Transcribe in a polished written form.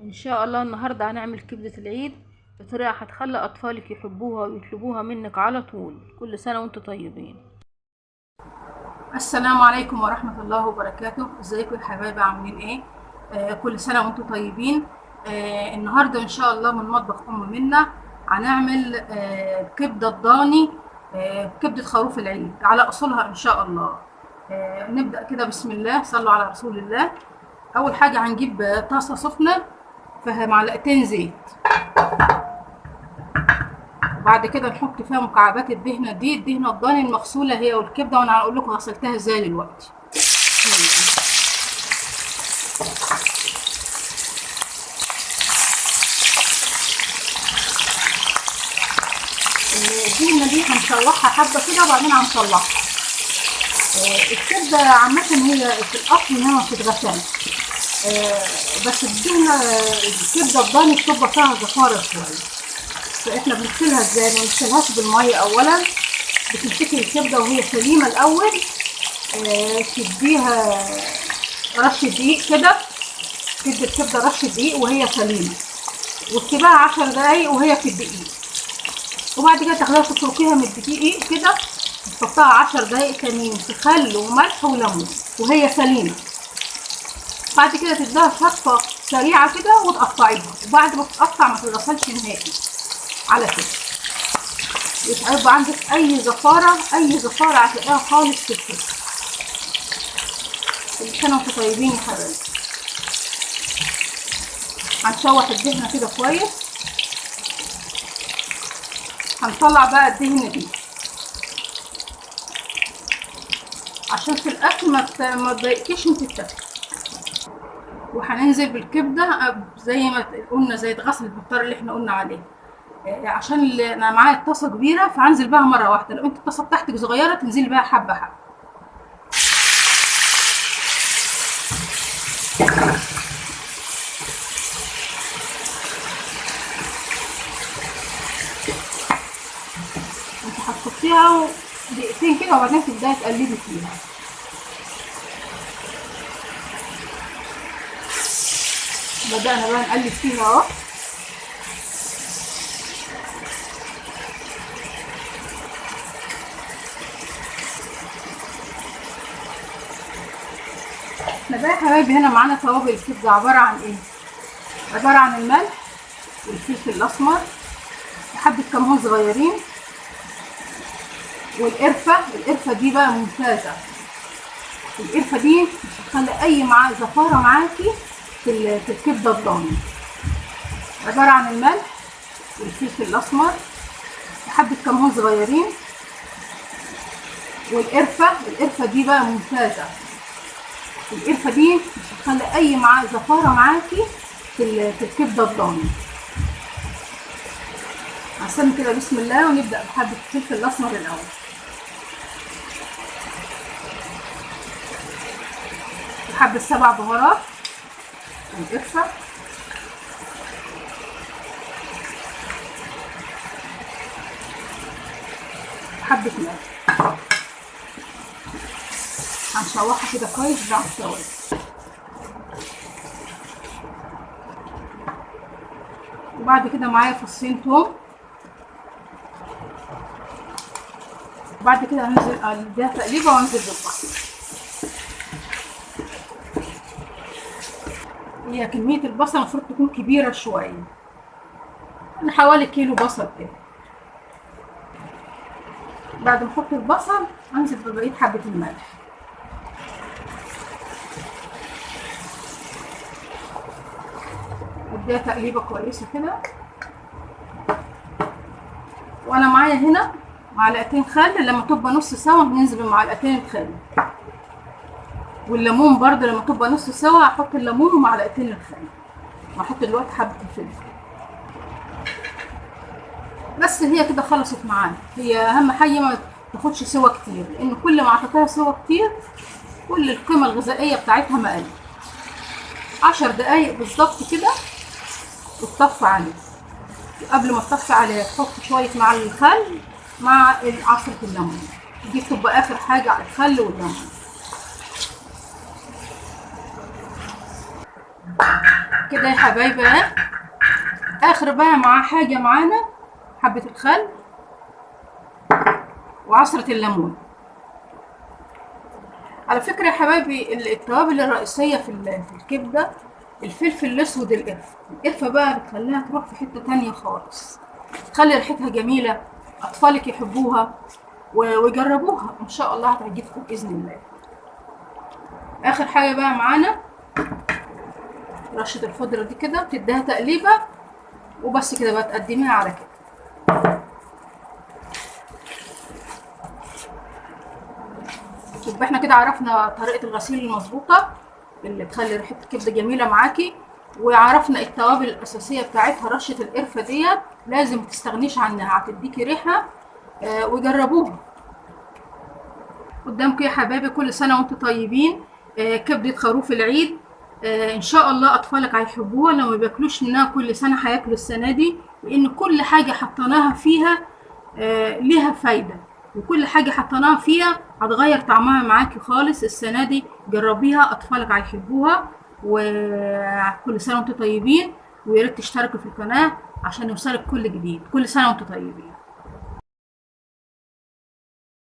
ان شاء الله النهارده هنعمل كبدة العيد بطريقة هتخلي اطفالك يحبوها ويطلبوها منك على طول. كل سنة وانتم طيبين. السلام عليكم ورحمة الله وبركاته. ازيكم يا حبايبي، عاملين ايه؟ كل سنة وانتم طيبين. النهاردة ان شاء الله من مطبخ ام منا هنعمل كبدة ضاني، كبدة خروف العيد على اصولها ان شاء الله. نبدأ كده، بسم الله، صلوا على رسول الله. اول حاجة هنجيب طاسة سخنة فيها معلقتين زيت، وبعد كده نحط فيها مكعبات الدهنة دي، الدهنة الضاني المغسولة هي والكبدة، وانا هقول لكم غسلتها ازاي دلوقتي. الدهنة دي هنشوحها حبة كده وبعدين هنطلعها. الكبدة عامة هي في الأصل إنها ما بتتغسلش، بس الدهنة الكبدة الضاني بتبقى فيها زفارة شوية، فإحنا بنغسلها ازاي؟ ما بنغسلهاش بالمية أولا. بتمسكي الكبدة وهي سليمة الأول، تديها رشة دقيق كده، تدي الكبدة رشة دقيق وهي سليمة، وتسيبها 10 دقايق وهي في الدقيق، وبعد كده تاخديها تفركيها من الدقيق كده، تحطها 10 دقايق تانيين في خل وملح وليمون وهي سليمة. بعد كده تديها شطفة سريعة كده وتقطعيها، وبعد ما تتقطع ما تتغسلش نهائي على كده. مش هيبقى عندك أي زفارة هتلاقيها خالص في الكبدة. كل سنة وانتم طيبين يا حبايبي. هنشوح الدهنة كده كويس. هنطلع بقى الدهنة دي عشان في الأكل ما تضايقكيش انت التاكل. وهننزل بالكبدة زي ما قلنا، زي اتغسلت بالطريقة اللي احنا قلنا عليها. عشان انا معايا طاسة كبيرة فهنزل بها مرة واحدة، لو انت الطاسة بتاعتك صغيرة تنزلي بها حبة حبة. انت هتحطيها دقيقتين كده وبعدين تبداي تقلبي فيها. بدأنا بقى نقلب فيها اهو. احنا بقى يا حبايبي هنا معانا توابل الكبدة عبارة عن ايه؟ عبارة عن الملح والفلفل الأسمر وحبة كمون صغيرين والقرفة دي بقى ممتازة. القرفة دي مش هتخلي أي زفارة معاكي في الكبدة الضاني. عبارة عن الملح والفلفل الأسمر وحبة كمون صغيرين والقرفة دي بقى ممتازة. القرفة دي مش هتخلي أي زفارة معاكي في الكبدة الضاني. عشان كده بسم الله، ونبدأ بحبة الفلفل الأسمر الأول، وحبة 7 بهارات والقرفة، وحبة ملح. هنشوحها كده كويس بعد التوابل. وبعد كده معايا فصين توم، وبعد كده هنزل اديها تقليبه وانزل بالبصل. هي كميه البصل المفروض تكون كبيره شويه، يعني حوالي كيلو بصل كده. بعد ما احط البصل انزل ببقيه حبه الملح، اديها تقليبه كويسه كده. وانا معايا هنا معلقتين خل، لما تبقى نص سوا ننزل بمعلقتين الخل، والليمون برضه لما تبقى نص سوا احط الليمون ومعلقتين الخل، واحط دلوقتي حبه الفلفل. بس هي كده خلصت معانا. هي اهم حاجه ما تاخدش سوا كتير، لان كل ما اعطيتها سوا كتير كل القيمه الغذائيه بتاعتها ما قلت. 10 دقايق بالظبط كده وتطفي عليه، وقبل ما تطفي عليه تحط شويه مع الخل مع عصره الليمون، دي بتبقى اخر حاجه على الخل والليمون. كده يا حبايبي اهي. اخر بقى مع حاجه معانا حبه الخل وعصره الليمون. على فكره يا حبايبي التوابل الرئيسيه في الكبده الفلفل الاسود، القرفه بقى بتخليها تروح في حته تانية خالص، تخلي ريحتها جميله، اطفالك يحبوها ويجربوها ان شاء الله هتعجبكم باذن الله. اخر حاجه بقى معانا رشه الخضره دي كده، بتديها تقليبه وبس كده بقى تقدميها على كده. يبقى احنا كده عرفنا طريقه الغسيل المظبوطه اللي تخلي ريحه الكبده جميله معاكي، وعرفنا التوابل الاساسيه بتاعتها. رشه القرفه ديت لازم متستغنيش عنها، هتديكي ريحه وجربوها. قدامكم يا حبايبي كل سنه وانتم طيبين. كبده خروف العيد ان شاء الله اطفالك هيحبوها، لو ما بياكلوش منها كل سنه هياكلوا السنه دي، لان كل حاجه حطيناها فيها ليها فايده، وكل حاجه حطيناها فيها هتغير طعمها معاكي خالص. السنه دي جربيها اطفالك هيحبوها. وكل سنه وانتم طيبين، ويا ريت تشتركوا في القناه عشان يوصلك كل جديد. كل سنه وانتم طيبين.